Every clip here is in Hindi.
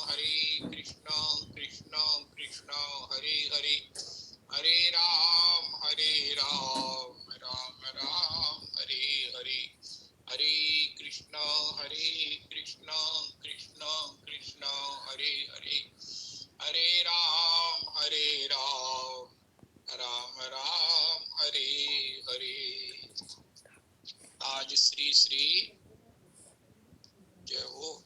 हरे कृष्ण कृष्ण कृष्ण हरे हरे, हरे राम राम राम हरे हरे, हरे कृष्ण कृष्ण कृष्ण हरे हरे, हरे राम राम राम हरे हरे। आज श्री श्री जय हो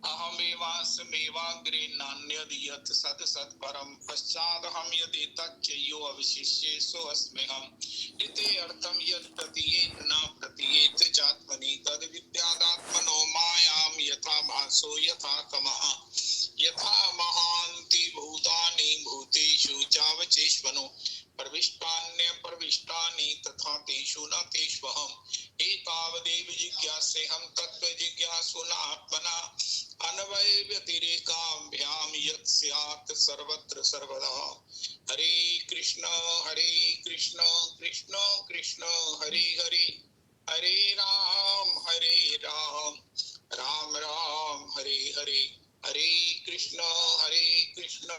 अहमेवास्मेवाग्रे नान्यदियत् सत् सत् परं पश्चादहं यदि तच्चयो अवशिष्ये सोऽस्म्यहम् इति अर्थं यत् प्रतीयेत न प्रतीयेत चात्मनि तद् विद्यादात्मनो मायां यथा भासो यथा तमः यथा महान्ति भूतानि भूतेषु चावचेष्वनो प्रविष्टान्य प्रविष्टानि तथा तेषु न तेष्वहम् एतावदेव जिज्ञासेऽहं तत्त्व जिज्ञासुना आत्मना अन्वय व्यतिरेकाभ्याम यत् स्यात् सर्वत्र सर्वदा। हरे कृष्ण कृष्ण कृष्ण हरे हरे, हरे राम राम राम हरे हरे, हरे कृष्ण कृष्ण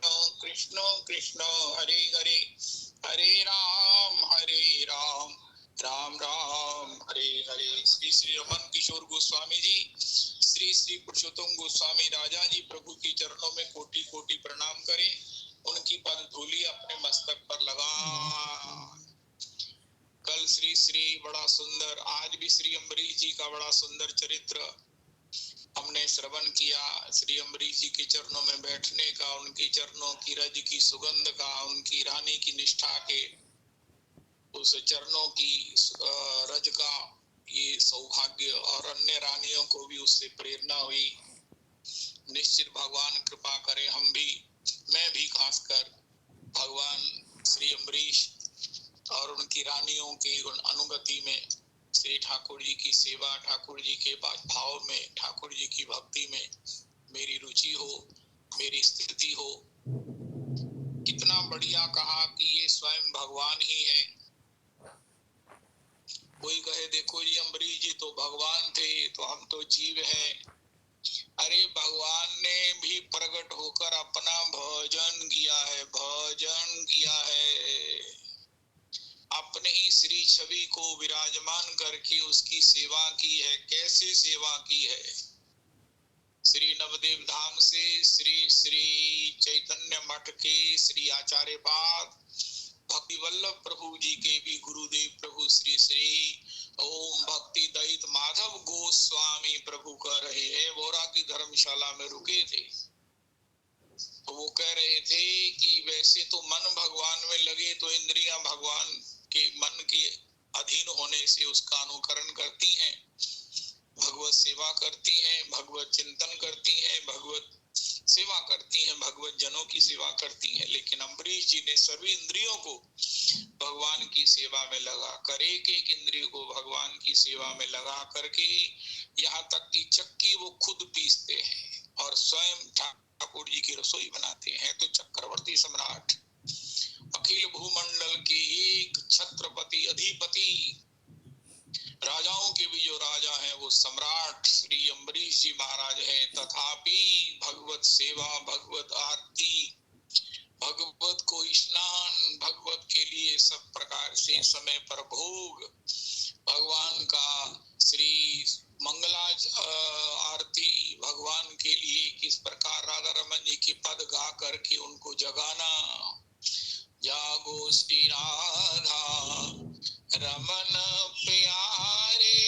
कृष्ण हरे हरे, हरे राम राम राम हरे हरे। श्री श्री रमन किशोर गोस्वामी जी, श्री श्री पुरुषोत्तम गोस्वामी राजा जी प्रभु की चरणों में कोटि कोटि प्रणाम करें। उनकी पद धूलि अपने मस्तक पर लगा। कल श्री श्री बड़ा सुंदर, आज भी श्री अम्बरीश जी का बड़ा सुंदर चरित्र हमने श्रवण किया। श्री अम्बरीश जी के चरणों में बैठने का, उनके चरणों की रज की सुगंध का, उनकी रानी की निष्ठा के उस चरणों की रज का ये सौभाग्य, और अन्य रानियों को भी उससे प्रेरणा हुई। निश्चित भगवान कृपा करे हम भी, मैं भी खासकर भगवान श्री अम्बरीश और उनकी रानियों की अनुगति में, श्री ठाकुर जी की सेवा, ठाकुर जी के भाव में, ठाकुर जी की भक्ति में मेरी रुचि हो, मेरी स्थिति हो। कितना बढ़िया कहा कि ये स्वयं भगवान ही है। कोई कहे देखो जी अम्बरीश जी तो भगवान थे, तो हम तो जीव हैं। अरे भगवान ने भी प्रकट होकर अपना भजन किया है, भजन किया है। अपने ही श्री छवि को विराजमान करके उसकी सेवा की है। कैसे सेवा की है? श्री नवदेव धाम से श्री श्री चैतन्य मठ के श्री आचार्य पाद भक्ति वल्लभ प्रभु जी के भी गुरुदेव प्रभु श्री श्री ओम भक्ति दयित माधव गोस्वामी प्रभु कह रहे हैं, वोरा की धर्मशाला में रुके थे। तो वो कह रहे थे कि वैसे तो मन भगवान में लगे तो इंद्रियां भगवान के मन के अधीन होने से उसका अनुकरण करती हैं, भगवत सेवा करती हैं, भगवत चिंतन करती हैं, भगवत सेवा करती हैं, भगवत जनों की सेवा करती हैं। लेकिन अम्बरीश जी ने सभी इंद्रियों को भगवान की सेवा में लगा कर, एक एक इंद्रिय को भगवान की सेवा में लगा करके यहाँ तक कि चक्की वो खुद पीसते हैं और स्वयं ठाकुर जी की रसोई बनाते हैं। तो चक्रवर्ती सम्राट, अखिल भूमंडल के एक छत्रपति अधिपति, राजाओं के भी जो राजा हैं वो सम्राट श्री अम्बरीश जी महाराज हैं। तथापि भगवत सेवा, भगवत आरती, भगवत को स्नान, भगवत के लिए सब प्रकार से समय पर भोग, भगवान का श्री मंगला आरती, भगवान के लिए किस प्रकार राधा रमन जी की पद गा करके उनको जगाना। जागो श्री राधा रमन प्यारे,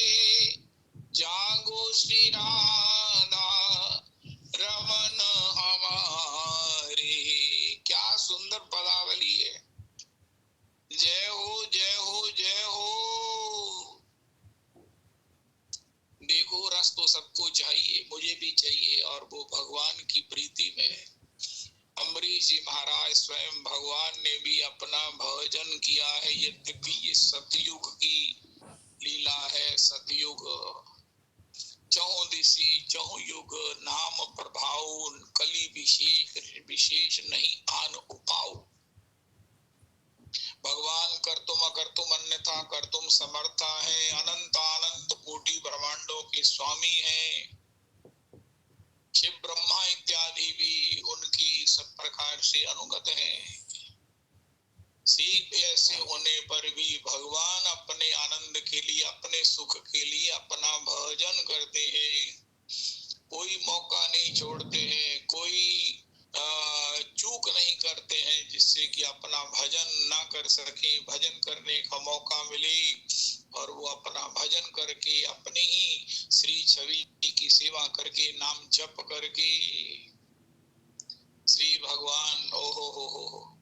जागो श्री राधा रमन हमारे। क्या सुंदर पदावली है। जय हो जय हो जय हो। देखो रस तो सबको चाहिए, मुझे भी चाहिए, और वो भगवान की प्रीति में है। अम्बरीश जी महाराज स्वयं भगवान ने भी अपना भजन किया है। यद्यपि ये सतयुग की लीला है, सतयुग ऐसी चहु युग नाम प्रभाव, कली विशेष नहीं आन उपाव। भगवान कर्तुम अकर्तुम अन्यथा कर्तुम समर्था है, अनंत अनंत कोटि ब्रह्मांडों के स्वामी हैं। शिव ब्रह्मा इत्यादि भी उनकी सब प्रकार से अनुगत हैं। सीख ऐसे होने पर भी भगवान अपने आनंद के लिए, अपने सुख के लिए अपना भजन करते हैं। कोई मौका नहीं छोड़ते हैं, कोई चूक नहीं करते हैं जिससे कि अपना भजन ना कर सके, भजन करने का मौका मिले और वो अपना भजन करके अपनी ही श्री छवि की सेवा करके, नाम जप करके श्री भगवान हो।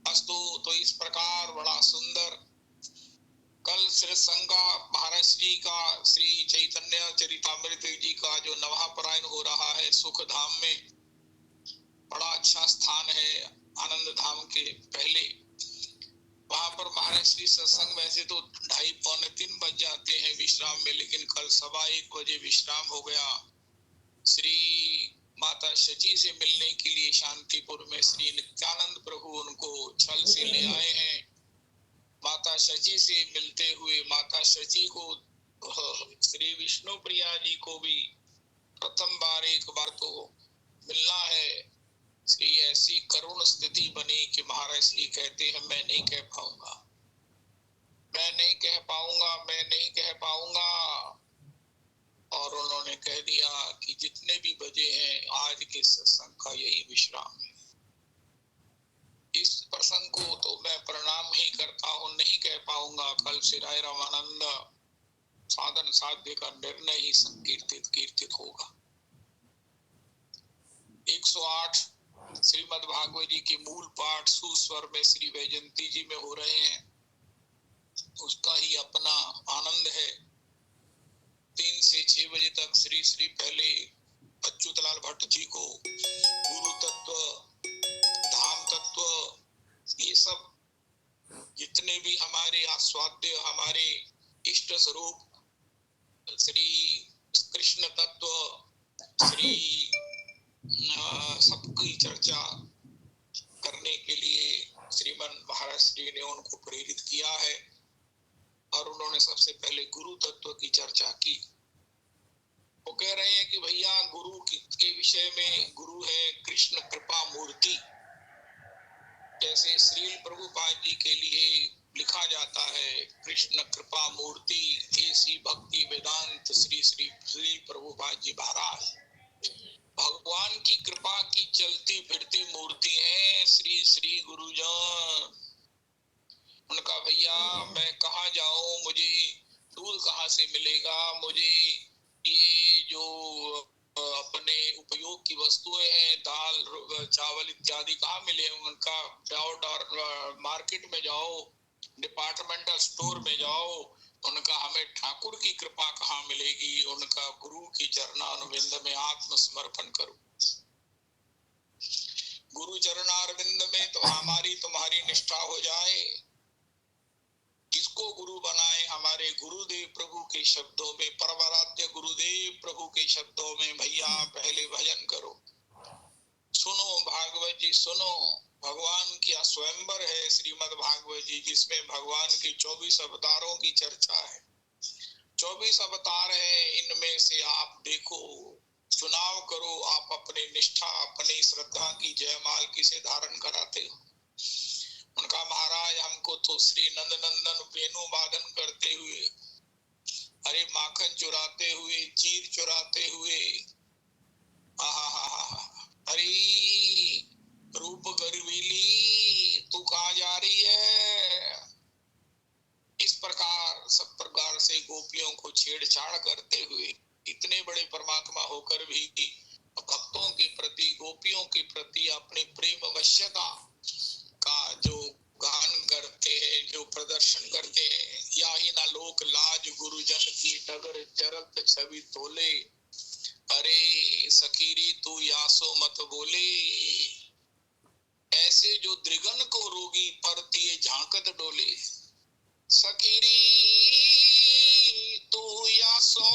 अस्तु, तो इस प्रकार बड़ा सुंदर कल श्री संगा महाराज श्री का, श्री चैतन्य चरितामृत जी का जो नवापरायण हो रहा है सुख धाम में, बड़ा अच्छा स्थान है आनंद धाम के पहले। वहां पर महाराज श्री सत्संग वैसे तो 2:30 पौने 3 बज जाते हैं विश्राम में, लेकिन कल 1:15 बजे विश्राम हो गया। श्री माता शची से मिलने के लिए शांतिपुर में श्री नित्यानंद प्रभु उनको छल से ले आए हैं। माता शची से मिलते हुए माता शची को श्री विष्णु प्रिया जी को भी प्रथम बार एक बार तो मिलना है। श्री ऐसी करुण स्थिति बनी कि महाराज श्री कहते हैं मैं नहीं कह पाऊंगा, मैं नहीं कह पाऊंगा, मैं नहीं कह पाऊंगा। और उन्होंने कह दिया कि जितने भी बजे हैं आज के सत्संग का यही विश्राम है। इस प्रसंग को तो मैं प्रणाम ही करता हूँ, नहीं कह पाऊंगा। कल से राय रामानंद साधन साध्य का निर्णय ही कीर्तित होगा। 108 श्रीमद् भागवत जी के मूल पाठ सुस्वर में श्री वैजयंती जी में हो रहे हैं, उसका ही अपना आनंद है। 3 से 6 बजे तक श्री पहले अच्युतलाल भट्ट जी को गुरु तत्व, धाम तत्व, ये सब जितने भी हमारे आस्वाद्य, हमारे इष्ट स्वरूप श्री कृष्ण तत्व, श्री सबकी चर्चा करने के लिए श्रीमन महाराज श्री ने उनको प्रेरित किया है। और उन्होंने सबसे पहले गुरु तत्व की चर्चा की। वो कह रहे हैं कि भैया गुरु के विषय में, गुरु है कृष्ण कृपा मूर्ति। जैसे श्री प्रभुपाद जी के लिए लिखा जाता है कृष्ण कृपा मूर्ति, ऐसी भक्ति वेदांत श्री प्रभुपाद जी महाराज भगवान की कृपा की चलती फिरती मूर्ति है श्री गुरुजन। उनका भैया मैं कहाँ जाऊं, मुझे दूध कहाँ से मिलेगा, मुझे ये जो अपने उपयोग की वस्तुएं हैं दाल चावल इत्यादि कहाँ मिले। उनका जाओ मार्केट में जाओ, डिपार्टमेंटल स्टोर में जाओ, उनका हमें ठाकुर की कृपा कहाँ मिलेगी। उनका गुरु की चरणारविंद में आत्मसमर्पण करो। गुरु चरणारविंद में तो हमारी तुम्हारी निष्ठा हो जाए। किसको गुरु बनाए? हमारे गुरुदेव प्रभु के शब्दों में, परमाराध्य गुरुदेव प्रभु के शब्दों में, भैया पहले भजन करो, सुनो भागवत जी सुनो। भगवान की स्वयंवर है श्रीमद् भागवत जी, जिसमें भगवान के 24 अवतारों की चर्चा है। 24 अवतार है, इनमें से आप देखो, चुनाव करो, आप अपनी निष्ठा, अपनी श्रद्धा की जयमाल किसे धारण कराते हो। उनका महाराज हमको तो श्री नंदनंदन वेणु वादन करते हुए, अरे माखन चुराते हुए, चीर चुराते हुए, अरे रूप गर्वीली तू कहाँ जा रही है, इस प्रकार सब प्रकार से गोपियों को छेड़छाड़ करते हुए, इतने बड़े परमात्मा होकर भी भक्तों के प्रति, गोपियों के प्रति अपने प्रेम वश्यता का जो गान करते हैं, जो प्रदर्शन करते हैं। या ही ना लोक लाज गुरुजन की डगर चरत छवि तोले, अरे सखीरी तू यासो मत बोले। ऐसे जो द्रिगन को रोगी पर दिए झांकत डोले, सखीरी तू यासो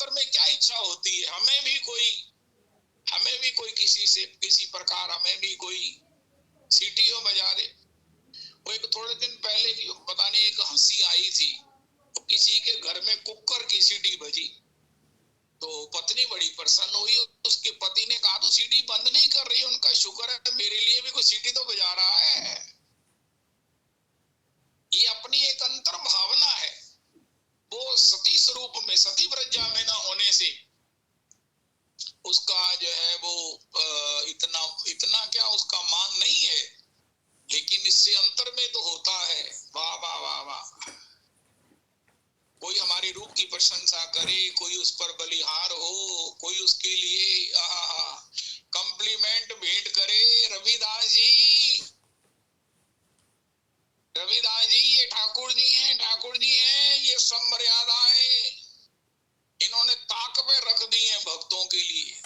अंतर में क्या इच्छा होती है? हमें भी कोई किसी प्रकार हमें भी कोई सीटियों बजा दे। वो एक थोड़े दिन पहले की पता नहीं एक हंसी आई थी, तो किसी के घर में कुकर की सीटी बजी, तो पत्नी बड़ी प्रसन्न हुई। उसके पति ने कहा तो सीटी बंद नहीं कर रही, उनका शुक्र है मेरे लिए भी कोई सीटी तो बजा रहा है। ये अपनी एक अंतर भावना है। वो सती स्वरूप में, सती प्रज्ञा में न होने से उसका जो है वो इतना क्या उसका मान नहीं है, लेकिन इससे अंतर में तो होता है। वाह वाह वाह वाह। कोई हमारे रूप की प्रशंसा करे, कोई उस पर बलिहार हो, कोई उसके लिए कॉम्प्लीमेंट भेंट करे। रविदास जी ये ठाकुर जी हैं, ये सब मर्यादाएं इन्होंने ताक पे रख दी हैं भक्तों के लिए।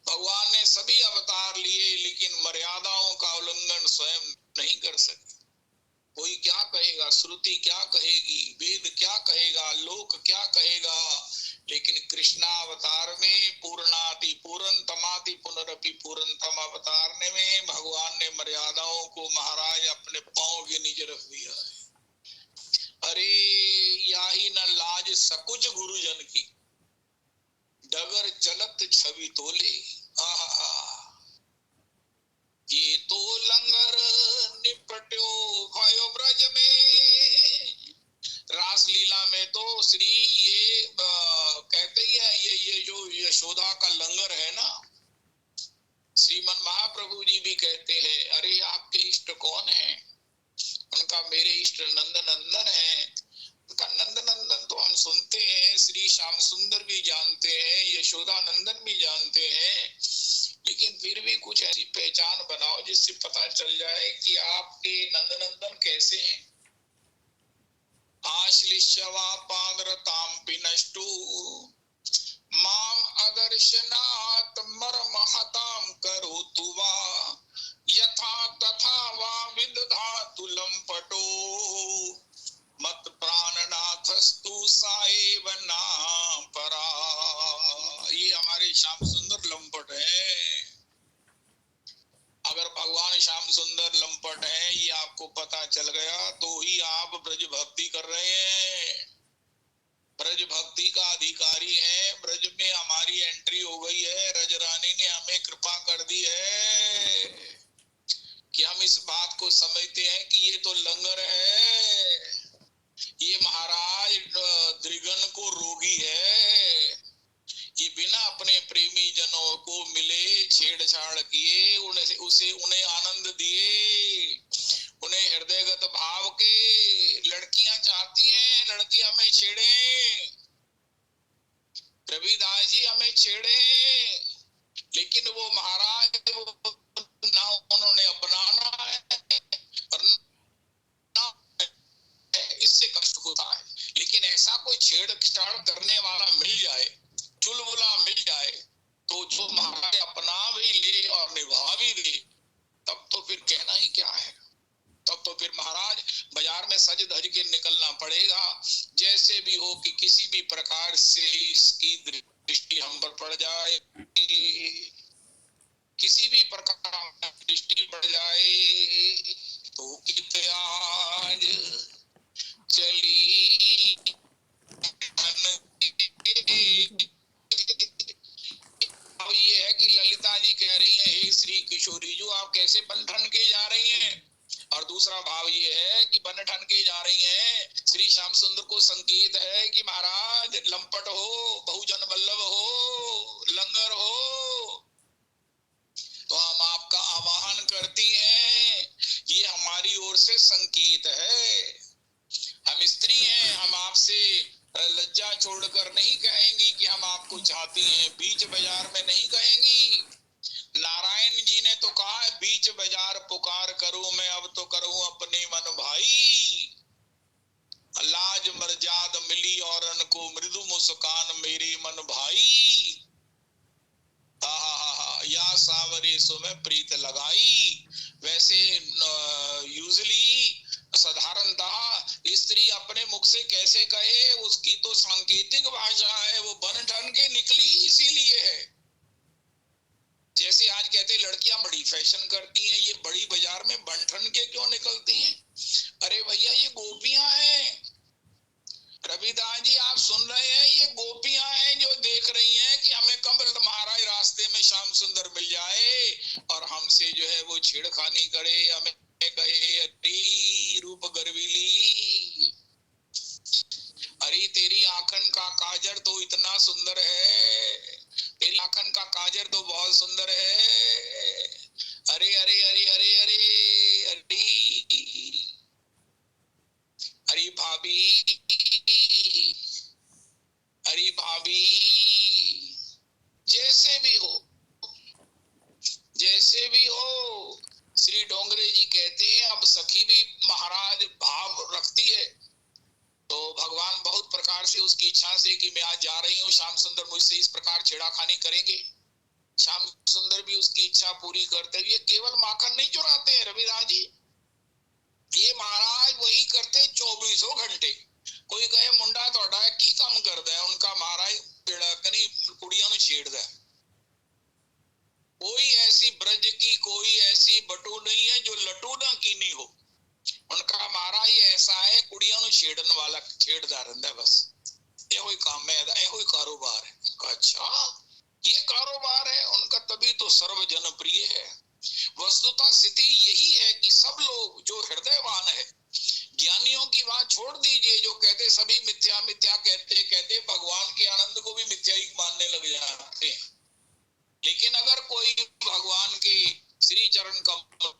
भगवान ने सभी अवतार लिए, लेकिन मर्यादाओं का उल्लंघन स्वयं नहीं कर सके। कोई क्या कहेगा, श्रुति क्या कहेगी, वेद क्या कहेगा, लोक क्या कहेगा, लेकिन कृष्णावतार में पूर्णाति पूर्णतमाति पुनरपि पूर्णतम अवतार में भगवान ने मर्यादाओं को महाराज अपने पांव के नीचे रख दिया है। अरे याही न लाज सकुज गुरुजन की, डगर चलत छवि तोले। ये तो लंगर निपट्यो भयो ब्रज में। रासलीला में तो श्री ये कहते ही है, ये जो यशोदा का लंगर है ना, श्रीमन महाप्रभु जी भी कहते हैं अरे आपके इष्ट कौन है? उनका मेरे इष्ट नंद नंदन है। उनका नंद नंदन तो हम सुनते हैं, श्री श्याम सुंदर भी जानते हैं, यशोदा नंदन भी जानते हैं, लेकिन फिर भी कुछ ऐसी पहचान बनाओ जिससे पता चल जाए कि आपके नंदनंदन कैसे हैं। आश्लिष्यवा पांद्रताम पिनष्टु माम अदर्शनात् मर्महताम करोतु वा यथा तथा वा विदधातु लंपटो मत प्राणनाथस्तु साएव नाम परा। ये हमारे श्याम सुंदर लंपट है। अगर भगवान श्याम सुंदर लंपट है ये आपको पता चल गया तो ही आप ब्रज भक्ति कर रहे हैं, ब्रज भक्ति का अधिकारी है। ब्रज में हमारी एंट्री हो गई है, रज रानी ने हमें कृपा कर दी है कि हम इस बात को समझते हैं कि ये तो लंगर है, ये महाराज द्रिगन को रोगी है, ये बिना अपने प्रेमी जनों को मिले छेड़छाड़ किए उन्हें आनंद दिए, उन्हें हृदयगत भाव के। लड़कियां चाहती हैं लड़की हमें छेड़े, रविदास जी हमें छेड़े, लेकिन वो महाराज ना उन्होंने अपनाना है और ना इससे कष्ट होता है। लेकिन ऐसा कोई छेड़छाड़ करने वाला मिल जाए, चुलबुला मिल जाए, तो जो महाराज अपना भी ले और निभा भी दे, तब तो फिर कहना ही क्या है। तब तो फिर महाराज बाजार में सज धज के निकलना पड़ेगा। जैसे भी हो कि किसी भी प्रकार से इसकी दृष्टि हम पर पड़ जाए, किसी भी प्रकार दृष्टि पड़ जाए तो कित आज चली अब ये है कि ललिता जी कह रही हैं हे श्री किशोरी जो आप कैसे बन ठन के जा रही हैं, और दूसरा भाव ये है कि बन ठन के जा रही हैं। श्री श्याम सुंदर को संकेत है कि महाराज लंपट हो, बहुजन वल्लभ हो, लंगर हो, तो हम आपका आवाहन करती हैं। ये हमारी ओर से संकेत है। हम स्त्री हैं, हम आपसे लज्जा छोड़कर नहीं कहेंगी कि हम आपको चाहती हैं, बीच बाजार में नहीं कहेंगी। नारायण जी ने तो कहा है बीच बाजार पुकार करूं मैं अब तो करूं अपने मन भाई, लाज मर्याद मिली और को मृदु मुस्कान मेरे मन भाई, या सावरे सो में प्रीत लगाई। वैसे यूजुअली साधारणतः स्त्री अपने मुख मुख से कैसे कहे, उसकी तो सांकेतिक भाषा है, वो बन ठन के निकली ही इसीलिए है। जैसे आज कहते लड़कियां बड़ी फैशन करती हैं, ये बड़ी बाजार में बन ठन के क्यों निकलती हैं? अरे भैया ये गोपियां हैं। रविदास जी आप सुन रहे हैं, ये गोपियां हैं जो देख रही हैं कि हमें कब महाराज रास्ते में श्याम सुंदर मिल जाए और हमसे जो है वो छेड़खानी करे, हमें कहे अरे रूप गर्वीली, अरे तेरी आंखन का काजर तो इतना सुंदर है, तेरी आंखन का काजर तो बहुत सुंदर है, अरे अरे अरे अरे अरे अरे अरे भाभी, अरे भाभी, जैसे भी हो, जैसे भी हो। श्री डोंगरे जी कहते हैं अब सखी भी महाराज भाव रखती है तो भगवान बहुत प्रकार से उसकी इच्छा से कि मैं आज जा रही हूँ, श्याम सुंदर मुझसे इस प्रकार छेड़ाखानी करेंगे, श्याम सुंदर भी उसकी इच्छा पूरी करते हुए केवल माखन नहीं चुराते हैं रविदास जी, ये महाराज वही करते 24 घंटे। कोई कहे मुंडा तोड़ा की काम करता है, उनका महाराज कुड़िया नु छेड़दा है। कोई ऐसी ब्रज की कोई ऐसी बटू नहीं है जो लटूना की नहीं हो, उनका महाराज ऐसा है कुड़िया नु छेड़न वाला छेड़दा रहंदा है, बस यो ही काम है, यो ही कारोबार है। अच्छा ये कारोबार है उनका, तभी तो सर्व जनप्रिय है। वस्तुतः स्थिति यही है कि सब लोग जो हृदयवान है, ज्ञानियों की बात छोड़ दीजिए जो कहते सभी मिथ्या मिथ्या कहते कहते भगवान के आनंद को भी मिथ्या ही मानने लग जाते हैं। लेकिन अगर कोई भगवान के श्री चरण कमलों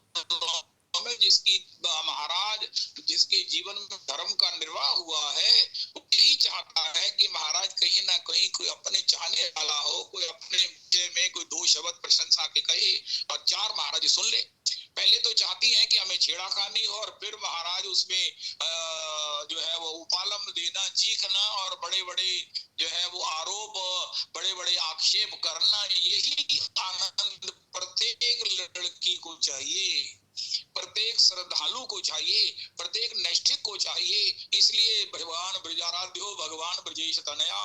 में जिसकी महाराज जिसके जीवन में धर्म का निर्वाह हुआ है, वो यही चाहता है कि महाराज कहीं ना कहीं कोई अपने चाहने वाला हो, कोई अपने विषय में कोई दो शब्द प्रशंसा के कहे और चार महाराज सुन ले। पहले तो चाहती हैं कि हमें छेड़ाखानी हो और फिर महाराज उसमें जो है वो उपालम देना, चीखना और बड़े बड़े जो है वो आरोप, बड़े बड़े आक्षेप करना, यही आनंद प्रत्येक लड़की को चाहिए, प्रत्येक श्रद्धालु को चाहिए, प्रत्येक नैष्ठिक को चाहिए। इसलिए भगवान ब्रजाराध्यो भगवान ब्रजेश तनया,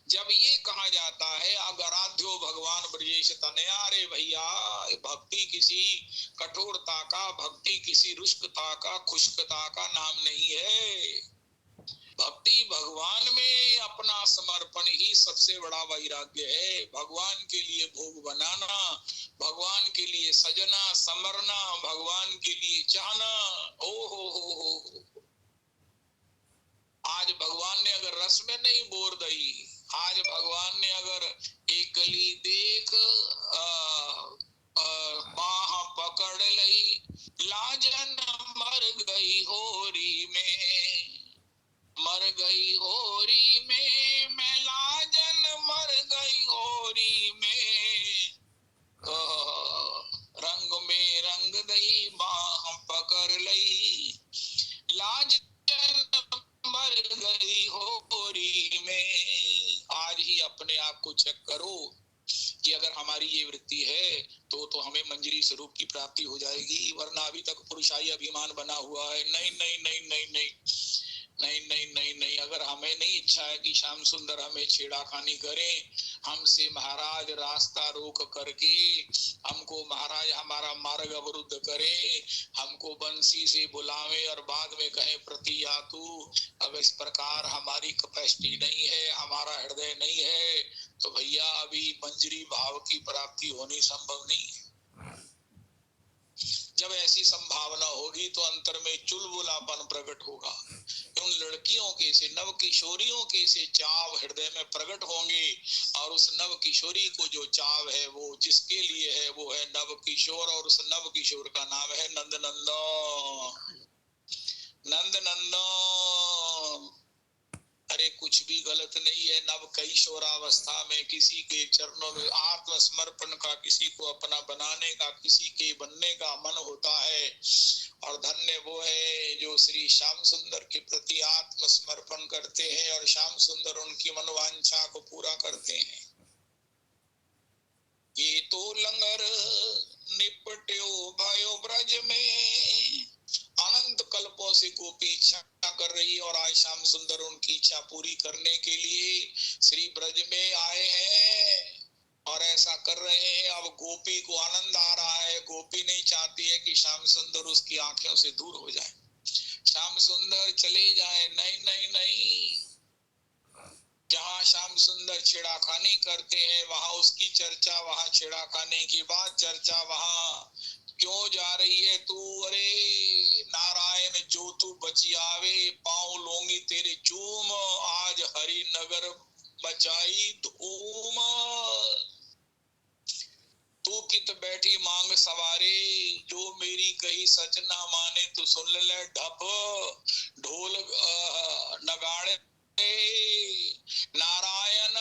जब ये कहा जाता है अगराध्यो भगवान ब्रजेश तनया, अरे भैया भक्ति किसी कठोरता का, भक्ति किसी रुष्कता का, खुश्कता का नाम नहीं है। भक्ति भगवान में अपना समर्पण ही सबसे बड़ा वैराग्य है। भगवान के लिए भोग बनाना, भगवान के लिए सजना समरना, भगवान के लिए चाहना, ओ हो। आज भगवान ने अगर रस में नहीं बोर दई, आज भगवान ने अगर एकली देख बाह पकड़ लई, लाजन मर गई होरी में, मर गई होरी में, मैं लाजन मर गई होरी में, रंग में रंग दई बाह पकड़ लई, लाजन मर गई होरी में। आज ही अपने आप को चेक करो कि अगर हमारी ये वृत्ति है तो हमें मंजरी स्वरूप की प्राप्ति हो जाएगी, वरना अभी तक पुरुषाई अभिमान बना हुआ है। नहीं नहीं नहीं नहीं नहीं नहीं नहीं नहीं नहीं, अगर हमें नहीं इच्छा है कि श्याम सुंदर हमें छेड़ाखानी करें, हमसे महाराज रास्ता रोक करके हमको महाराज हमारा मार्ग अवरुद्ध करे, हमको बंसी से बुलावे और बाद में कहे प्रति आतु, अब इस प्रकार हमारी कैपेसिटी नहीं है, हमारा हृदय नहीं है, तो भैया अभी मंजरी भाव की प्राप्ति होनी संभव नहीं है। जब ऐसी संभावना होगी तो अंतर में चुलबुलापन प्रकट होगा। उन लड़कियों के से नव किशोरियों के से चाव हृदय में प्रकट होंगे, और उस नव किशोरी को जो चाव है वो जिसके लिए है वो है नव किशोर, और उस नव किशोर का नाम है नंद नंदन, नंद नंदन। अरे कुछ भी गलत नहीं है नव किशोरावस्था में किसी के चरणों में आत्मसमर्पण का, किसी को अपना बनाने का, किसी के बनने का मन होता है, और धन्य वो है जो श्री श्याम सुंदर के प्रति आत्मसमर्पण करते हैं और श्याम सुंदर उनकी मनोवांछा को पूरा करते हैं। ये तो लंगर निपट्यो भयो ब्रज में, अनंत कल्पों से गोपी इच्छा कर रही है और आज श्याम सुंदर उनकी इच्छा पूरी करने के लिए श्री ब्रज में आए हैं और ऐसा कर रहे हैं। अब गोपी को आनंद आ रहा है, गोपी नहीं चाहती है कि श्याम सुंदर उसकी आंखों से दूर हो जाए, श्याम सुंदर चले जाए। नहीं नहीं नहीं, जहाँ श्याम सुंदर छेड़ाखानी करते हैं वहां उसकी चर्चा, वहां छेड़ाखानी की बात चर्चा, वहां क्यों जा रही है तू? अरे नारायण जो तू बची आवे, पाँव लोंगी तेरे चूम, आज हरि नगर बचाई धूम। तू कित बैठी मांग सवारे, जो मेरी कही सच ना माने तो सुन ले ढप, ढोल नगाड़े नारायण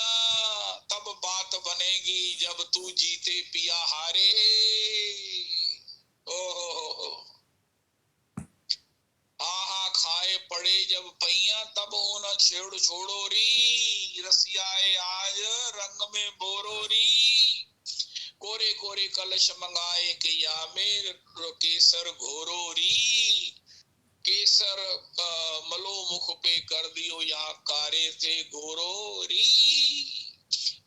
तब बात बनेगी जब तू जीते पिया हारे। ओहो आहा खाए पड़े जब पैया तब हो न छेड़ छोड़ो री, रसियाए आज रंग में बोरो री, कोरे कोरे कलश मंगाए के या में केसर घोरो री, केसर मलो मुख पे कर दियो या कारे से घोरो री।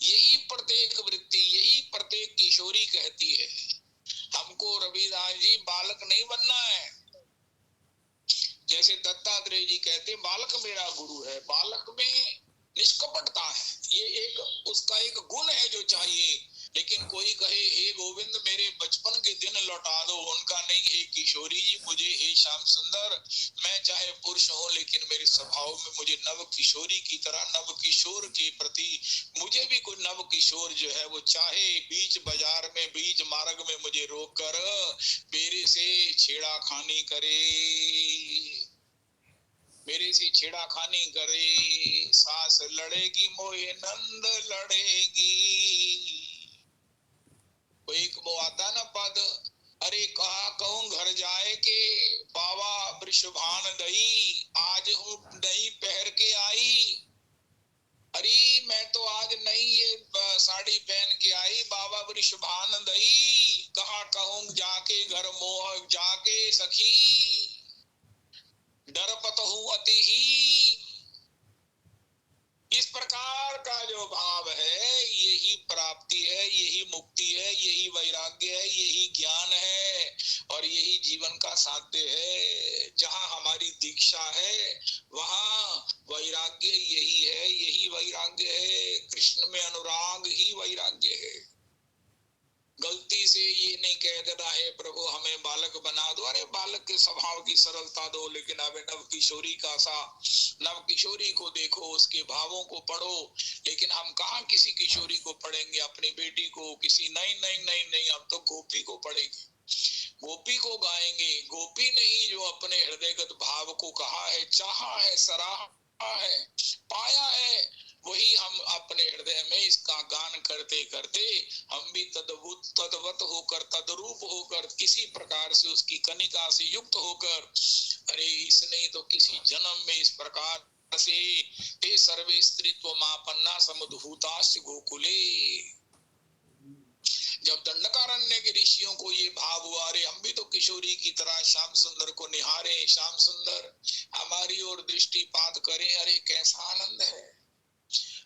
यही प्रत्येक वृत्ति, यही प्रत्येक किशोरी कहती है, हमको रविदास जी बालक नहीं बनना है। जैसे दत्तात्रेय जी कहते बालक मेरा गुरु है, बालक में निष्कपटता है, ये एक उसका एक गुण है जो चाहिए। लेकिन कोई कहे हे गोविंद मेरे बचपन के दिन लौटा दो, उनका नहीं। हे किशोरी जी मुझे, हे श्याम सुंदर, मैं चाहे पुरुष हूँ लेकिन मेरे स्वभाव में मुझे नव किशोरी की तरह, नव किशोर के प्रति मुझे भी कोई नव किशोर जो है वो चाहे बीच बाजार में, बीच मार्ग में मुझे रोक कर मेरे से छेड़ाखानी करे, मेरे से छेड़ाखानी करे, सास लड़ेगी मोहे नंद लड़ेगी। तो एक वो आता ना पद, अरे कहा कहूँ घर जाए के बाबा वृषभान दई, आज हूँ नई पहर के आई। अरे मैं तो आज नई ये साड़ी पहन के आई, बाबा वृषभान दई, कहा कहूँ जाके घर मोह जाके सखी, डरपत हूँ अति ही। इस प्रकार का जो भाव है यही प्राप्ति है, यही मुक्ति है, यही वैराग्य है, यही ज्ञान है और यही जीवन का साध्य है। जहाँ हमारी दीक्षा है वहाँ वैराग्य यही है, यही वैराग्य है। कृष्ण में अनुराग ही वैराग्य है। गलती से ये नहीं कह देना है प्रभु हमें बालक बना दो, अरे बालक के स्वभाव की सरलता दो, लेकिन अबे नव किशोरी का सा, नव किशोरी को देखो, उसके भावों को पढ़ो। लेकिन हम कहाँ किसी किशोरी को पढ़ेंगे, अपनी बेटी को किसी, नहीं नहीं नहीं नहीं, हम तो गोपी को पढ़ेंगे, गोपी को गाएंगे। गोपी ने ही जो अपने हृदयगत भाव को कहा है, चाहा है, सराहा है, पाया है, वही हम अपने हृदय में इसका गान करते करते हम भी तद्वत होकर, तद्रूप होकर, किसी प्रकार से उसकी कनिका से युक्त होकर, अरे इसने तो किसी जन्म में इस प्रकार से ते सर्वे स्त्रीत्व मापन्ना समुद्भूताश्च गोकुले। जब दंडकारण्य के ऋषियों को ये भाव हुआ, अरे हम भी तो किशोरी की तरह श्याम सुंदर को निहारे, श्याम सुंदर हमारी ओर दृष्टिपात करें, अरे कैसा आनंद है,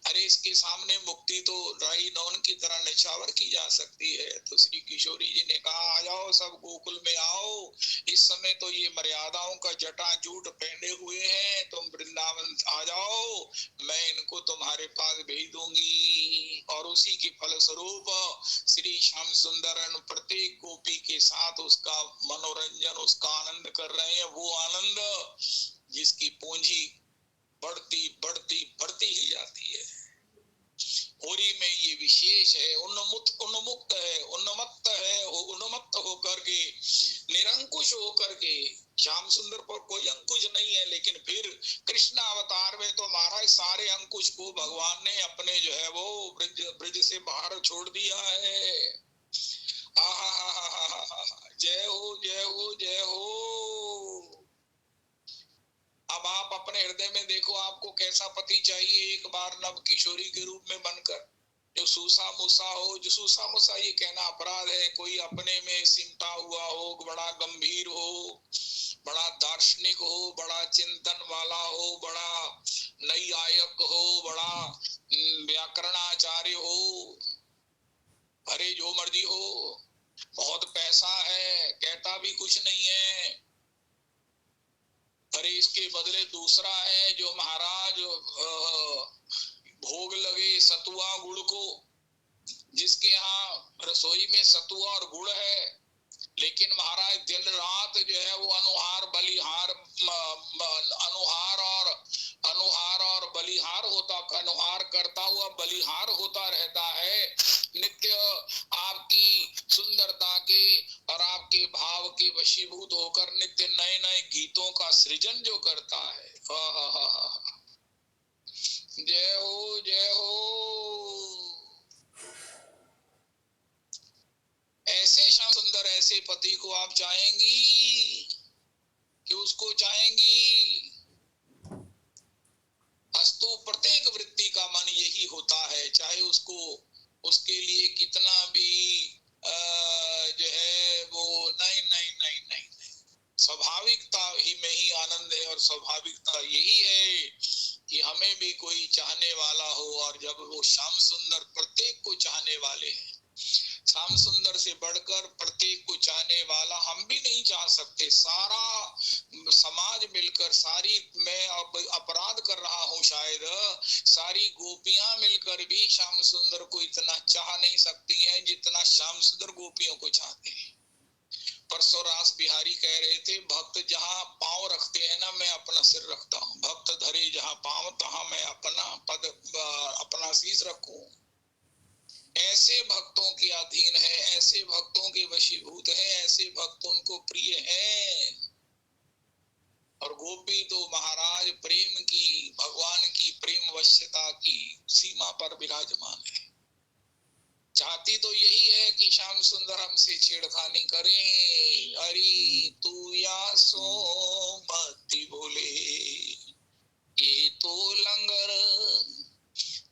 अरे इसके सामने मुक्ति तो राई नौन की तरह निछावर की जा सकती है। तो श्री किशोरी जी ने कहा आ जाओ सब गोकुल में आओ, इस समय तो ये मर्यादाओं का जटाजूट पहने हुए हैं, तुम वृंदावन आ जाओ, मैं इनको तुम्हारे पास भेज दूंगी। और उसी के फल स्वरूप श्री श्याम सुंदर प्रत्येक गोपी के साथ उसका मनोरंजन, उसका आनंद कर रहे हैं। वो आनंद जिसकी पूंजी बढ़ती बढ़ती बढ़ती ही जाती है। होरी में ये विशेष है, उन्मुक्त है, उन्मत्त है, उन्मत्त होकर के, निरंकुश होकर के। श्याम सुंदर पर कोई अंकुश नहीं है, लेकिन फिर कृष्ण अवतार में तो महाराज सारे अंकुश को भगवान ने अपने जो है वो ब्रिज से बाहर छोड़ दिया है। जय हो जय हो जय हो। अब आप अपने हृदय में देखो आपको कैसा पति चाहिए, एक बार नव किशोरी के रूप में बनकर, जो सूसा मूसा हो। जो सूसा मूसा ये कहना अपराध है, कोई अपने में सिमटा हुआ हो, बड़ा गंभीर हो, बड़ा दार्शनिक हो, बड़ा बड़ा चिंतन वाला हो, बड़ा नैयायिक हो, बड़ा व्याकरणाचार्य हो, अरे जो मर्जी हो, बहुत पैसा है, कहता भी कुछ नहीं है। अरे इसके बदले दूसरा है जो महाराज भोग लगे सतुआ गुड़ को, जिसके यहाँ रसोई में सतुआ और गुड़ है, लेकिन महाराज दिन रात जो है वो अनुहार और बलिहार होता, अनुहार करता हुआ बलिहार होता रहता है। नित्य आपकी सुंदरता के और आपके भाव के वशीभूत होकर नित्य नए नए गीतों का सृजन जो करता है। जय हो जय हो। ऐसे श्याम सुंदर, ऐसे पति को आप चाहेंगी कि उसको चाहेंगी? अस्तु प्रत्येक वृत्ति का मन यही होता है, चाहे उसको उसके लिए कितना भी जो है वो नहीं, स्वाभाविकता ही में ही आनंद है। और स्वाभाविकता यही है कि हमें भी कोई चाहने वाला हो, और जब वो श्याम सुंदर प्रत्येक को चाहने वाले हैं, श्याम सुंदर से बढ़कर प्रत्येक को चाहने वाला हम भी नहीं चाह सकते। सारा समाज मिलकर, सारी, मैं अब अपराध कर रहा हूँ शायद, सारी गोपियां मिलकर भी श्याम सुंदर को इतना चाह नहीं सकती हैं जितना श्याम सुंदर गोपियों को चाहते हैं। परसों रास बिहारी कह रहे थे, भक्त जहाँ पांव रखते हैं ना, मैं अपना सिर रखता हूँ। भक्त धरे जहाँ पांव, तहाँ मैं अपना शीश रखूं। ऐसे भक्तों के अधीन है, ऐसे भक्तों के वशीभूत है, ऐसे भक्त उनको प्रिय है। और गोपी तो महाराज प्रेम की, भगवान की प्रेम वश्यता की सीमा पर विराजमान है। चाहती तो यही है कि श्याम सुंदर हमसे छेड़खानी करें। अरे तू या सो भक्ति बोले, ये तो लंगर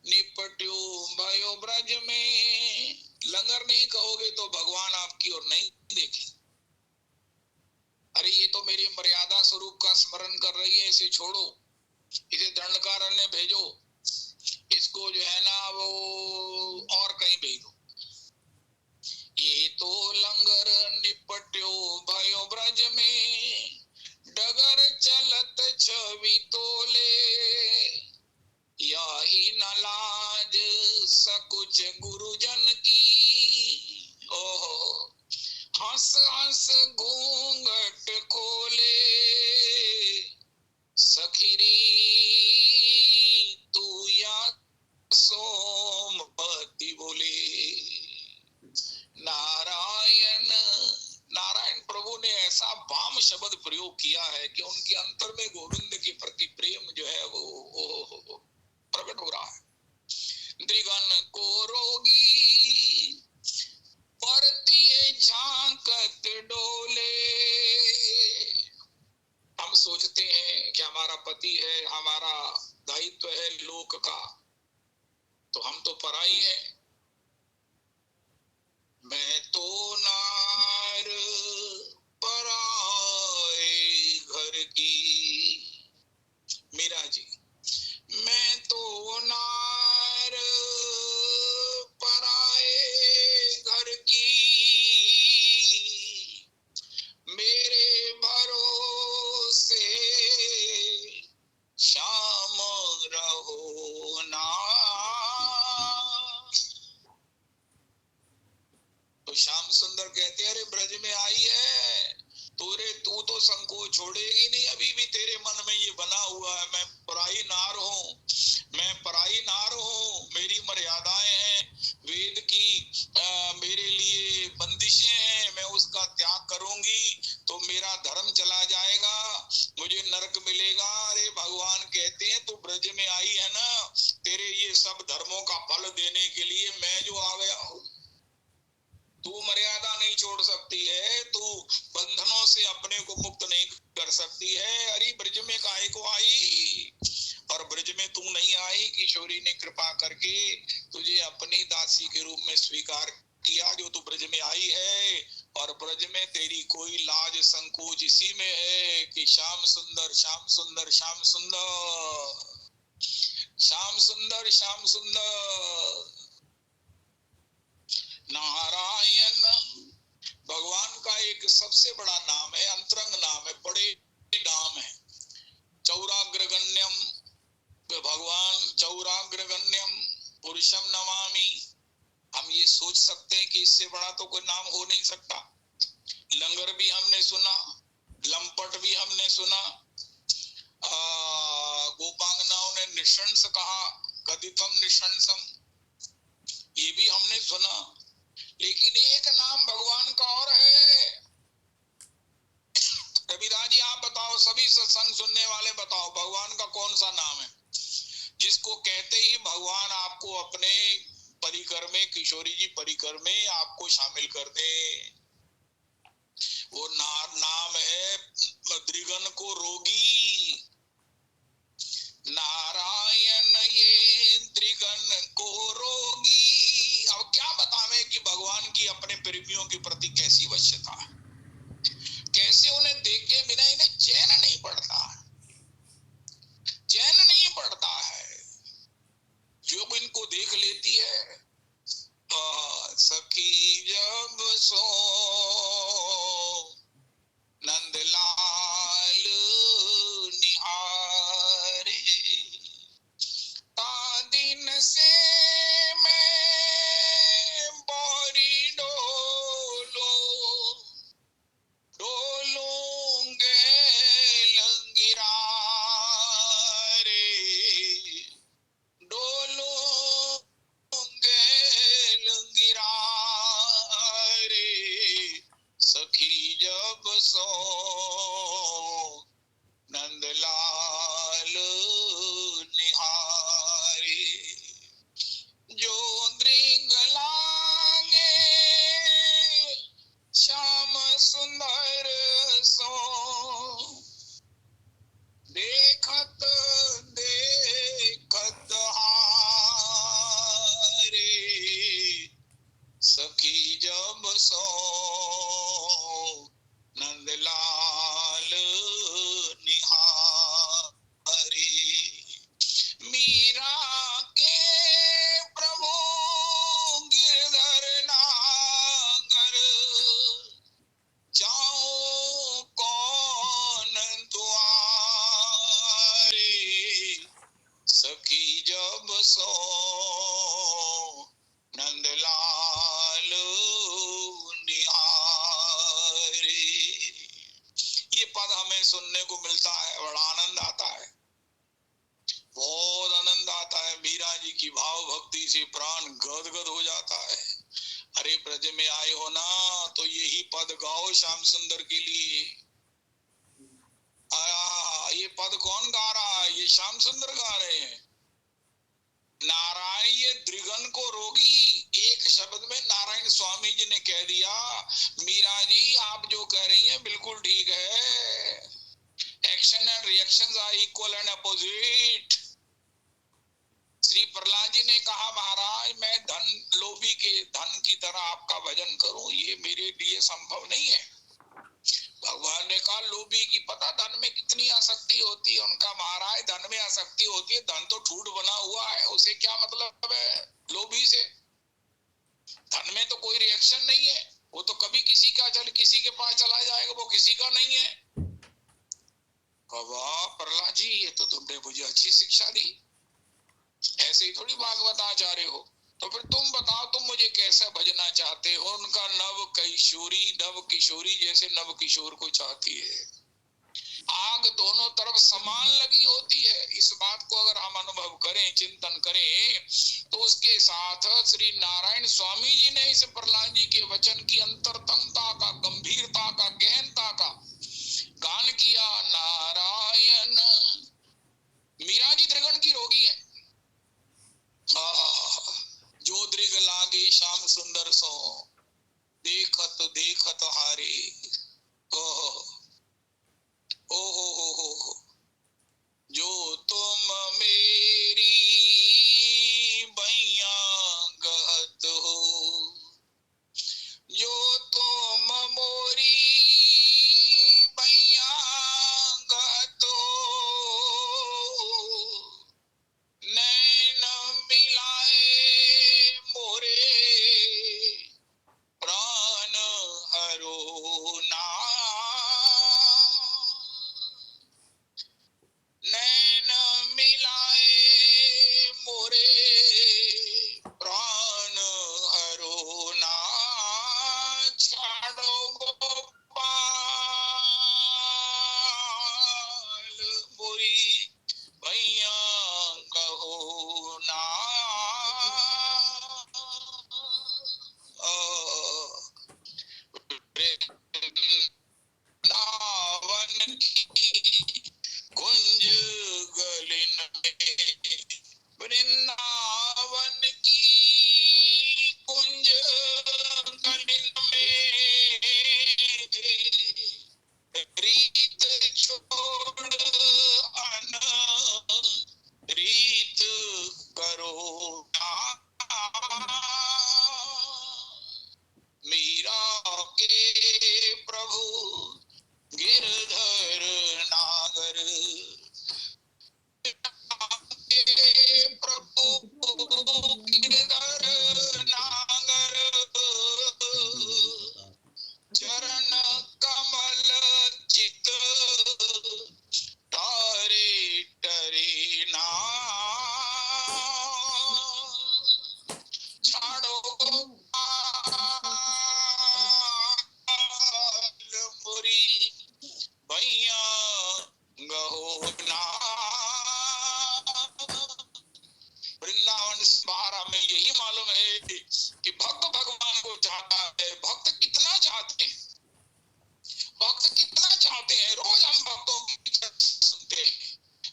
निपट्यो भयो ब्रज में। लंगर नहीं कहोगे तो भगवान आपकी ओर नहीं देखें। अरे ये तो मेरी मर्यादा स्वरूप का स्मरण कर रही है, इसे छोड़ो, इसे दंडकारण्य भेजो, इसको जो है ना वो और कहीं भेज दो। ये तो लंगर निपट्यो भयो ब्रज में, डगर चलत छवि तोले, यही न लाज सकुच गुरुजन की। ओहो, हंस हंस घूंघट खोले, सखीरी तू या सोमवती बोले। नारायण नारायण प्रभु ने ऐसा वाम शब्द प्रयोग किया है कि उनके अंतर में गोविंद के प्रति प्रेम जो है वो प्रकट हो रहा है। दृगन को रोगी परतिए झांकत डोले। हम सोचते हैं कि हमारा पति है, हमारा दायित्व है लोक का, तो हम तो पराई है। मैं तो नार पराए घर की, मीरा जी, मैं तो नार पराए घर की, मेरे भरोसे श्याम रहो ना। तो श्याम सुंदर कहते हैं, अरे ब्रज में आई है तू तो संकोच छोड़ेगी नहीं। अभी भी तेरे मन में ये बना हुआ है, मैं पराई नार हूँ, मैं पराई नार हूँ, मेरी मर्यादाएं हैं, वेद की मेरे लिए बंदिशें हैं, मैं उसका त्याग करूंगी तो मेरा धर्म चला जाएगा, मुझे नरक मिलेगा। अरे भगवान कहते हैं तू ब्रज में आई है ना, तेरे ये सब धर्मों का फल देने के लिए मैं जो आ गया हूँ। तू मर्यादा नहीं छोड़ सकती है, तू बंधनों से अपने को मुक्त नहीं कर सकती है। अरे ब्रज में काहे को आई? और ब्रज में तू नहीं आई, किशोरी ने कृपा करके तुझे अपनी दासी के रूप में स्वीकार किया। जो तू ब्रज में आई है और ब्रज में तेरी कोई लाज संकोच इसी में है कि श्याम सुंदर श्याम सुंदर श्याम सुंदर श्याम सुंदर श्याम सुंदर। नारायण भगवान का एक सबसे बड़ा नाम है, अंतरंग नाम है, बड़े नाम है। चौराग्रगण्यम, भगवान चौराग्रगण्यम पुरुषम नमामि। हम ये सोच सकते हैं कि इससे बड़ा तो कोई नाम हो नहीं सकता। लंगर भी हमने सुना, लंपट भी हमने सुना, गोपांगनाओं ने निशंस कहा, कदितम निशंसम, ये भी हमने सुना। लेकिन एक नाम भगवान का और है। रविदास जी आप बताओ, सभी सत्संग सुनने वाले बताओ, भगवान का कौन सा नाम है जिसको कहते ही भगवान आपको अपने परिकर में, किशोरी जी परिकर में आपको शामिल कर दे। वो नाम है द्रिगन को रोगी। नारायण ये द्रिगन को रोगी। अब क्या बतावे कि भगवान की अपने प्रेमियों के प्रति कैसी वश्यता है, कैसे उन्हें देखे बिना इन्हें चैन नहीं पड़ता, चैन नहीं पड़ता है। जो इनको देख लेती है, सखी जब सो नंदलाल निहारे, दिन से मैं बोरी डोलो डोलूंगे लंगिरा रे, डोलूंगे लंगिरा रे, सखी जब सो नंदलाल निहारे। जो दृंग लागे श्याम सुंदर सो, देखत देखत हारे, सखी जब सो नंदलाल निहारे। मीरा के प्रभु गिरधर नागर, जाऊं कौन दुआरे, सखी जब सो नंदलाल निहारे। ये पद हमें सुनने को मिलता है, बड़ा आनंद आता है, बहुत आनंद आता है। मीरा जी की भाव भक्ति से प्राण गदगद हो जाता है। अरे ब्रज में आए हो ना तो यही पद गाओ श्याम सुंदर के लिए। ये पद कौन गा रहा है? ये श्याम सुंदर गा रहे हैं। नारायण ये द्रिगन को रोगी, एक शब्द में नारायण स्वामी जी ने कह दिया, मीरा जी आप जो कह रही हैं बिल्कुल ठीक है। Action and reactions are equal and opposite. Shri Prahlad ji ने कहा महाराज मैं धन लोभी के धन की तरह आपका भजन करूं, ये मेरे लिए संभव नहीं है। भगवान ने कहा लोभी की पता धन में कितनी आसक्ति होती है उनका। महाराज धन में आसक्ति होती है, धन तो ठूठ बना हुआ है, उसे क्या मतलब है लोभी से? धन में तो कोई रिएक्शन नहीं है, वो तो कभी किसी का चल किसी के पास चला जाएगा, वो किसी का नहीं है। वाह प्रहलाद जी ये तो तुमने मुझे अच्छी शिक्षा दी, ऐसे ही थोड़ी भागवत आचार्य हो। तो फिर तुम बताओ तुम मुझे कैसे भजना चाहते हो? उनका नव किशोरी जैसे नव किशोर को चाहती है। आग दोनों तरफ समान लगी होती है। इस बात को अगर हम अनुभव करें, चिंतन करें, तो उसके साथ श्री नारायण स्वामी जी ने इस प्रहलाद जी के वचन की अंतरतमता का, गंभीरता का, गहनता का गान किया। नारायण मीरा जी त्रिगुण की रोगी है। जो दृग लागे श्याम सुंदर सो, देखत देखत हारे। ओ हो जो तुम मेरी बैया गहत हो, जो तुम मोरी भैया कहो ना। वृंदावन की कुंज गलिन में, वृंदावन की कुंज गलिन में रीत छोड़ अन रीत करो ना। मीरा के प्रभु गिरधर नागर, प्रभु गिरधर नागर, चरण कमल चित तारे टरे ना। छाड़ो मुरी भैया गहो ना। वृंदावन बाहर हमें यही मालूम है कि भक्त भगवान को चाहता है। भक्त कितना चाहते हैं, भक्त कितना चाहते हैं। रोज हम भक्तों की सुनते हैं,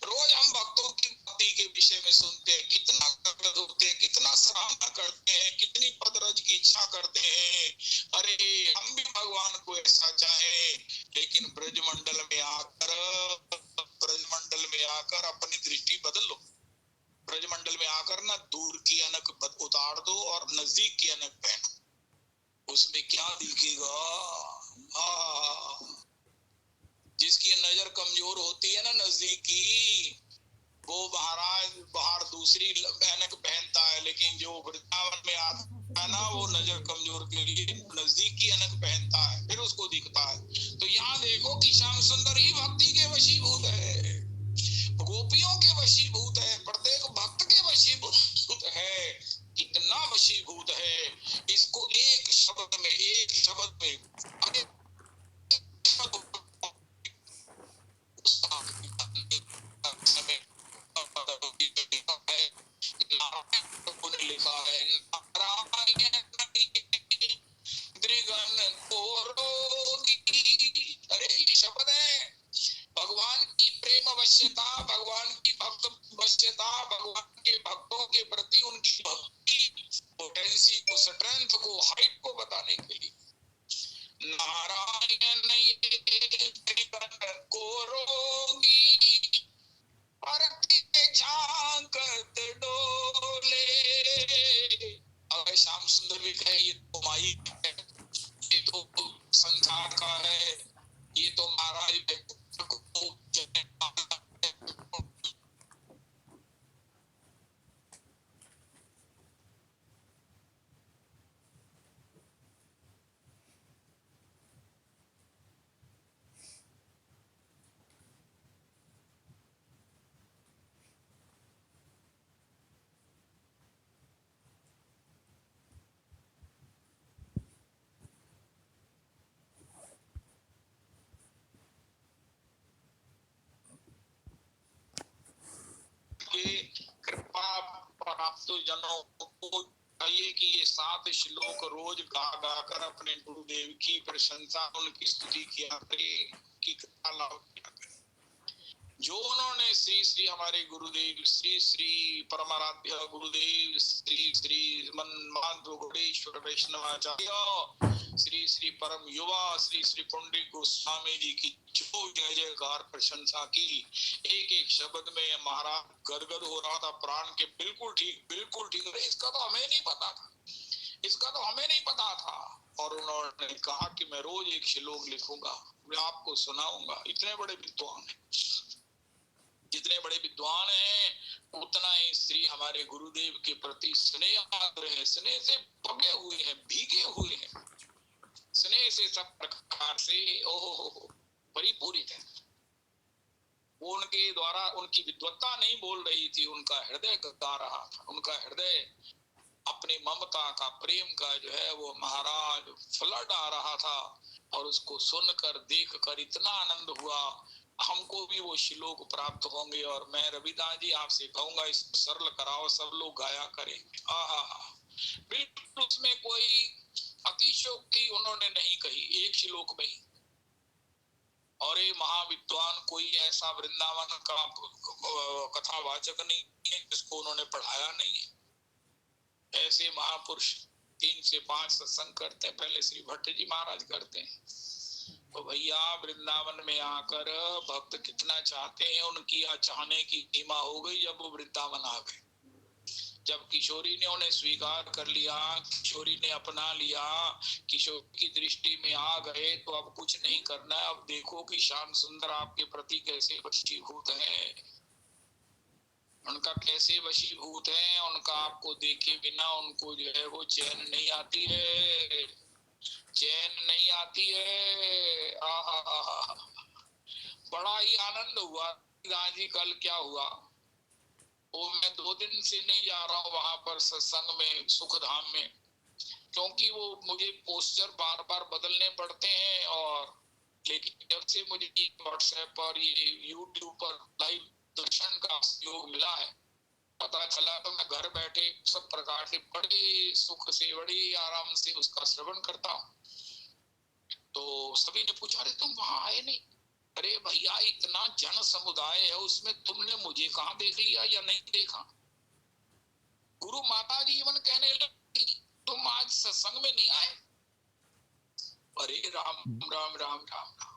रोज हम भक्तों की भक्ति के विषय में सुनते हैं, कितना गदगद होते हैं, कितना सराहना करते हैं, कितनी पदरज की इच्छा करते हैं। अरे हम भी भगवान को ऐसा चाहें, लेकिन ब्रजमंडल में आकर, ब्रजमंडल में आकर अपनी दृष्टि बदल लो। ब्रजमंडल में आकर ना दूर की अनक उतार दो और नजदीक की अनक पहनो। उसमें क्या दिखेगा? जिसकी नजर कमजोर होती है ना नजदीक की, वो महाराज बाहर दूसरी ऐनक पहनता है, लेकिन जो वृंदावन में आता है ना, वो नजर कमजोर के लिए नजदीक की ऐनक पहनता है, फिर उसको दिखता है। तो यहाँ देखो कि श्याम सुंदर ही भक्ति के वशीभूत है, गोपियों के वशीभूत है, प्रत्येक भक्त के वशीभूत है। कितना वशीभूत है, इसको एक शब्द में, एक शब्द में लिखा है, नारायण त्रिगण को रोगी। अरे ये शब्द है भगवान की प्रेम अवश्यता, भगवान की भक्त अवश्यता, भगवान के भक्तों के प्रति उनकी भक्ति पोटेंसी को, स्ट्रेंथ को, हाइट को बताने के लिए। नारायण ये त्रिगण को रोगी, परति झांकत डोले। अगर श्याम सुंदर भी कहे ये तो माई है, ये तो संसार का है, ये तो महाराज कृपा प्राप्त जनों को चाहिए कि ये 7 श्लोक रोज गा गा कर अपने गुरुदेव की प्रशंसा, उनकी स्तुति किया करे, की कृपा लाभ किया करे। जो उन्होंने श्री श्री हमारे गुरुदेव श्री श्री परमाराध्य गुरुदेव श्री श्री माधव गौड़ेश्वर वैष्णवाचार्य श्री श्री परम युवा श्री श्री पंडित गोस्वामी जी की जो जय जयकार प्रशंसा की, एक एक शब्द में महाराज गदगद हो रहा था प्राण के। बिल्कुल ठीक, बिल्कुल ठीक। इसका तो हमें नहीं पता था, इसका तो हमें नहीं पता था। और उन्होंने कहा कि मैं रोज एक श्लोक लिखूंगा, मैं आपको सुनाऊंगा। इतने बड़े विद्वान हैं, जितने बड़े विद्वान हैं उतना ही श्री हमारे गुरुदेव के प्रति स्नेह आग्रह है, स्नेह से पगे हुए हैं, भीगे हुए हैं, स्नेह से सब प्रकार से ओहो परिपूरित है। वो उनके द्वारा उनकी विद्वत्ता नहीं बोल रही थी, उनका हृदय गा रहा था। उनका हृदय अपने ममता का, प्रेम का जो है वो महाराज फ्लड आ रहा था। और उसको सुनकर देखकर इतना आनंद हुआ। हमको भी वो श्लोक प्राप्त होंगे। और मैं रविदास जी आपसे कहूंगा इसको सरल कराओ, सब लोग गाया करेंगे। बिल्कुल उसमें कोई अतिशयोक्ति उन्होंने नहीं कही, एक श्लोक में ही। और ये महाविद्वान कोई ऐसा वृंदावन का कथावाचक नहीं है जिसको उन्होंने पढ़ाया नहीं है। ऐसे महापुरुष 3 से 5 सत्संग करते हैं, पहले श्री भट्ट जी महाराज करते हैं। तो भैया वृंदावन में आकर भक्त कितना चाहते हैं, उनकी चाहने की सीमा हो गई जब वो वृंदावन आ गए। जब किशोरी ने उन्हें स्वीकार कर लिया, किशोरी ने अपना लिया, किशोर की दृष्टि में आ गए, तो अब कुछ नहीं करना है। अब देखो कि श्याम सुंदर आपके प्रति कैसे वशीभूत हैं, उनका कैसे वशीभूत है। उनका आपको देखे बिना उनको जो है वो चैन नहीं आती है, चैन नहीं आती है। बड़ा ही आनंद हुआ। जी कल क्या हुआ, वो मैं 2 दिन से नहीं जा रहा हूँ वहां पर सत्संग में, सुखधाम में, क्योंकि वो मुझे पोस्टर बार बार बदलने पड़ते हैं। और लेकिन जब से मुझे व्हाट्सएप पर ये यूट्यूब पर लाइव दर्शन का योग मिला है, पता चला, तो मैं घर बैठे सब प्रकार से बड़े सुख से, बड़े आराम से उसका श्रवण करता हूँ। तो सभी ने पूछा, अरे तुम वहां आए नहीं? अरे भैया इतना जन समुदाय है, उसमें तुमने मुझे कहाँ देख लिया या नहीं देखा? गुरु माता जी इवन कहने लगी, तुम आज सत्संग में नहीं आए? अरे राम राम राम राम राम।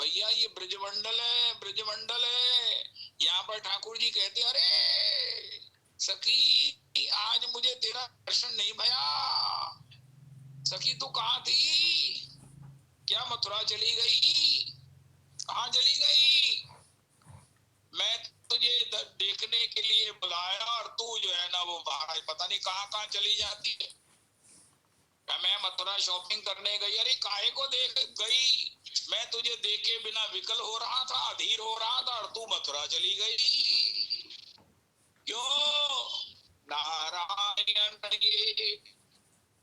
भैया ये ब्रजमंडल है, ब्रजमंडल है। यहाँ पर ठाकुर जी कहते हैं, अरे सखी आज मुझे तेरा दर्शन नहीं भया। सखी तू कहाँ थी? क्या मथुरा चली गई? कहाँ चली गई? मैं तुझे देखने के लिए बुलाया और तू जो है ना वो बाहर, पता नहीं कहाँ कहाँ चली जाती है। मैं मथुरा शॉपिंग करने गई। अरे काहे को देख गई? मैं तुझे देखे बिना विकल हो रहा था, अधीर हो रहा था, और तू मथुरा चली गई। क्यों? नारायण ये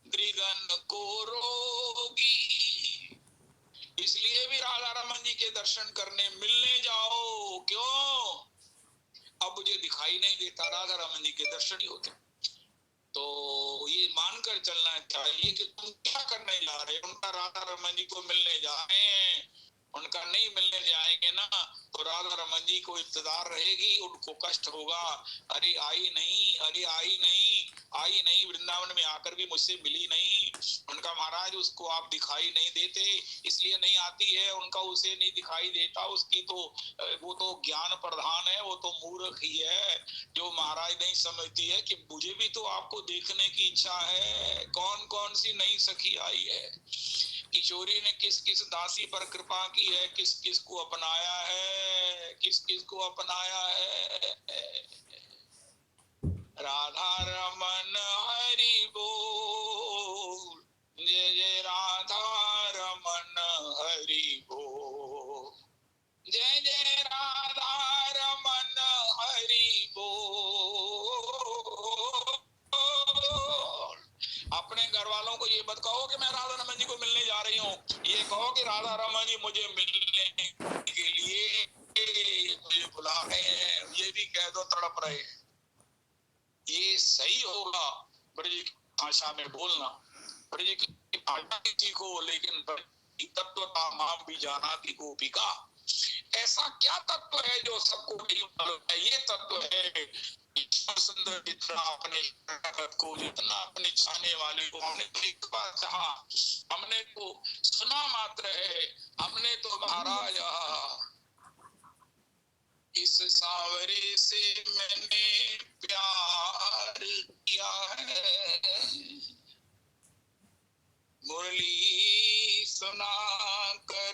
द्रिगन को रोगी, इसलिए भी राधा रमन जी के दर्शन करने मिलने जाओ। क्यों? अब मुझे दिखाई नहीं देता, राधा रमन जी के दर्शन ही होते। तो ये मानकर चलना चाहिए कि तुम क्या करने जा रहे हो। उनका राधा रमन जी को मिलने जा रहे हैं, उनका नहीं मिलने जाएंगे ना तो राधा रमन जी को इब्तिदार रहेगी, उनको कष्ट होगा। अरे आई नहीं, अरे आई नहीं, आई नहीं, वृंदावन में आकर भी मुझसे मिली नहीं। उनका महाराज उसको आप दिखाई नहीं देते, इसलिए नहीं आती है। उनका उसे नहीं दिखाई देता, उसकी तो वो तो ज्ञान प्रधान है, वो तो मूर्ख ही है जो महाराज नहीं समझती है कि मुझे भी तो आपको देखने की इच्छा है। कौन कौन सी नई सखी आई है, किशोरी ने किस किस दासी पर कृपा की है, किस किस को अपनाया है, किस किस को अपनाया है। राधा रमन हरि बोल, जय जय राधा रमन हरि बोल, जय जय राधा रमन हरि बोल। अपने घर वालों को ये मत कहो कि मैं राधा रमन जी को मिलने जा रही हूँ, ये कहो कि राधा रमन जी मुझे मिलने के लिए मुझे बुला रहे हैं। ये भी कह दो तड़प रहे हैं, ये सही होगा। ब्रज की भाषा में बोलना, ब्रज की भाषा सीखो, लेकिन तत्व का माम भी जाना थी गोपिका। ऐसा क्या तत्व है जो सबको नहीं मालूम है? ये तत्व है सुंदर जितना अपने को, जितना अपने चाहने वाले को हमने एक बार कहा, हमने तो सुना मात्र है, हमने तो महाराज इस सांवरे से मैंने प्यार किया है, मुरली सुना कर